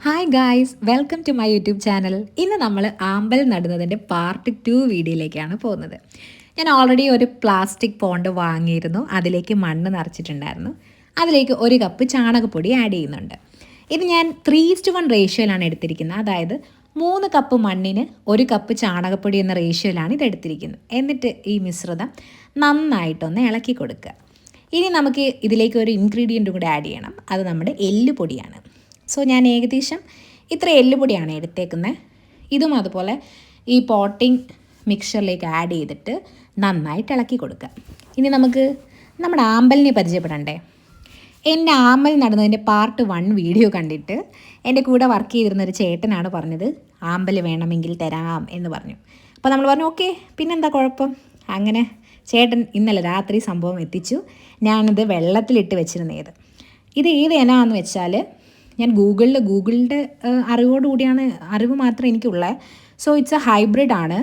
Hi guys, welcome to my YouTube channel. ഇന്ന് നമ്മൾ ആമ്പൽ നടുന്നതിൻ്റെ പാർട്ട് 2 വീഡിയോയിലേക്കാണ് പോകുന്നത്. ഞാൻ ഓൾറെഡി ഒരു പ്ലാസ്റ്റിക് പോണ്ട് വാങ്ങിയിരുന്നു. അതിലേക്ക് മണ്ണ് നിറച്ചിട്ടുണ്ടായിരുന്നു. അതിലേക്ക് 1 കപ്പ് ചാണകപ്പൊടി ആഡ് ചെയ്യുന്നുണ്ട്. ഇത് ഞാൻ 3:1 റേഷ്യോയിലാണ് എടുത്തിരിക്കുന്നത്. അതായത് 3 കപ്പ് മണ്ണിന് 1 കപ്പ് ചാണകപ്പൊടി എന്ന റേഷ്യോയിലാണ് ഇത് എടുത്തിരിക്കുന്നത്. എന്നിട്ട് ഈ മിശ്രിതം നന്നായിട്ടൊന്ന് ഇളക്കി കൊടുക്കുക. ഇനി നമുക്ക് ഇതിലേക്ക് ഒരു ഇൻഗ്രീഡിയൻറ്റും കൂടെ ആഡ് ചെയ്യണം. അത് നമ്മുടെ എല്ലുപൊടിയാണ്. സോ ഞാൻ ഏകദേശം ഇത്ര എല്ലുപൊടിയാണ് എടുത്തേക്കുന്നത്. ഇതും അതുപോലെ ഈ പോട്ടിംഗ് മിക്സറിലേക്ക് ആഡ് ചെയ്തിട്ട് നന്നായിട്ട് ഇളക്കി കൊടുക്കുക. ഇനി നമുക്ക് നമ്മുടെ ആമ്പലിനെ പരിചയപ്പെടണ്ടേ. എൻ്റെ ആമ്പൽ നടുന്നതിൻ്റെ പാർട്ട് 1 വീഡിയോ കണ്ടിട്ട് എൻ്റെ കൂടെ വർക്ക് ചെയ്തിരുന്നൊരു ചേട്ടനാണ് പറഞ്ഞത് ആമ്പൽ വേണമെങ്കിൽ തരാം എന്ന് പറഞ്ഞു. അപ്പോൾ നമ്മൾ പറഞ്ഞു ഓക്കെ, പിന്നെന്താ കുഴപ്പം. അങ്ങനെ ചേട്ടൻ ഇന്നലെ രാത്രി സംഭവം എത്തിച്ചു. ഞാനിത് വെള്ളത്തിലിട്ട് വെച്ചിരുന്നത്. ഇത് ഏത് ഇനമാണെന്ന് വെച്ചാൽ ഞാൻ ഗൂഗിളിൻ്റെ അറിവ് മാത്രമേ എനിക്കുള്ളൂ. സോ ഇറ്റ്സ് എ ഹൈബ്രിഡ് ആണ്.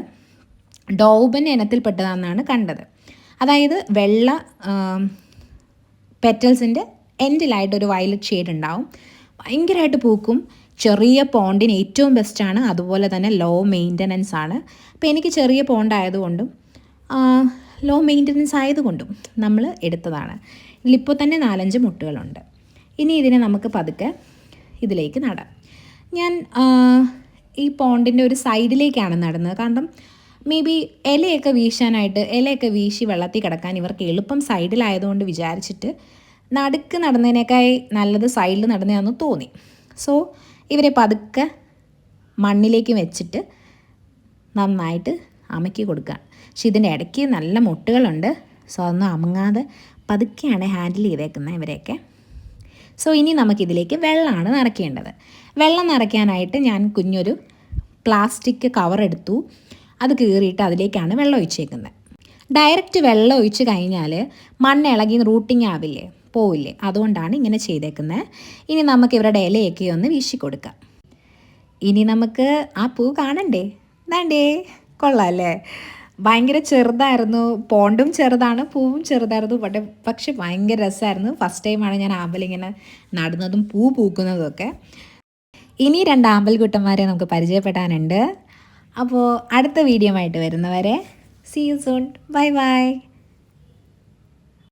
ഡോബൻ ഇനത്തിൽപ്പെട്ടതാണെന്നാണ് കണ്ടത്. അതായത് വെള്ള പെറ്റൽസിൻ്റെ എൻഡിലായിട്ടൊരു വയലറ്റ് ഷെയ്ഡ് ഉണ്ടാവും. ഭയങ്കരമായിട്ട് പൂക്കും. ചെറിയ പോണ്ടിന് ഏറ്റവും ബെസ്റ്റാണ്. അതുപോലെ തന്നെ ലോ മെയിൻ്റനൻസ് ആണ്. അപ്പോൾ എനിക്ക് ചെറിയ പോണ്ടായതുകൊണ്ടും ലോ മെയിൻ്റനൻസ് ആയതുകൊണ്ടും നമ്മൾ എടുത്തതാണ്. ഇതിലിപ്പോൾ തന്നെ 4-5 മുട്ടുകളുണ്ട്. ഇനി ഇതിനെ നമുക്ക് പതുക്കെ ഇതിലേക്ക് നടാം. ഞാൻ ഈ പോണ്ടിൻ്റെ ഒരു സൈഡിലേക്കാണ് നടുന്നത്. കാരണം മേ ബി ഇലയൊക്കെ വീശി വെള്ളത്തിൽ കിടക്കാൻ ഇവർക്ക് എളുപ്പം സൈഡിലായതുകൊണ്ട് വിചാരിച്ചിട്ട് നടുക്ക് നടന്നതിനേക്കായി നല്ലത് സൈഡിൽ നടന്നതാണെന്ന് തോന്നി. സോ ഇവരെ പതുക്കെ മണ്ണിലേക്ക് വെച്ചിട്ട് നന്നായിട്ട് അമക്കി കൊടുക്കുക. പക്ഷെ ഇതിൻ്റെ ഇടയ്ക്ക് നല്ല മുട്ടുകളുണ്ട്. സോ അതൊന്നും അമങ്ങാതെ പതുക്കെയാണ് ഹാൻഡിൽ ചെയ്തേക്കുന്നത് ഇവരെയൊക്കെ. സോ ഇനി നമുക്കിതിലേക്ക് വെള്ളമാണ് നിറയ്ക്കേണ്ടത്. വെള്ളം നിറയ്ക്കാനായിട്ട് ഞാൻ കുഞ്ഞൊരു പ്ലാസ്റ്റിക് കവർ എടുത്തു. അത് കീറിയിട്ട് അതിലേക്കാണ് വെള്ളം ഒഴിച്ചേക്കുന്നത്. ഡയറക്റ്റ് വെള്ളം ഒഴിച്ച് കഴിഞ്ഞാൽ മണ്ണ് ഇളകി റൂട്ടിങ് ആവില്ലേ, പോവില്ലേ. അതുകൊണ്ടാണ് ഇങ്ങനെ ചെയ്തേക്കുന്നത്. ഇനി നമുക്ക് ഇവരുടെ ഇലയൊക്കെ ഒന്ന് വീശി കൊടുക്കാം. ഇനി നമുക്ക് ആ പൂ കാണണ്ടേ? വേണ്ടേ? കൊള്ളാം അല്ലേ? ഭയങ്കര ചെറുതായിരുന്നു. പോണ്ടും ചെറുതാണ്, പൂവും ചെറുതായിരുന്നു. പക്ഷെ ഭയങ്കര രസമായിരുന്നു. ഫസ്റ്റ് ടൈമാണ് ഞാൻ ആമ്പലിങ്ങനെ നടുന്നതും പൂ പൂക്കുന്നതും ഒക്കെ. ഇനി 2 ആമ്പൽക്കുട്ടന്മാരെ നമുക്ക് പരിചയപ്പെടാനുണ്ട്. അപ്പോൾ അടുത്ത വീഡിയോ ആയിട്ട് വരുന്നവരെ see you soon. Bye by.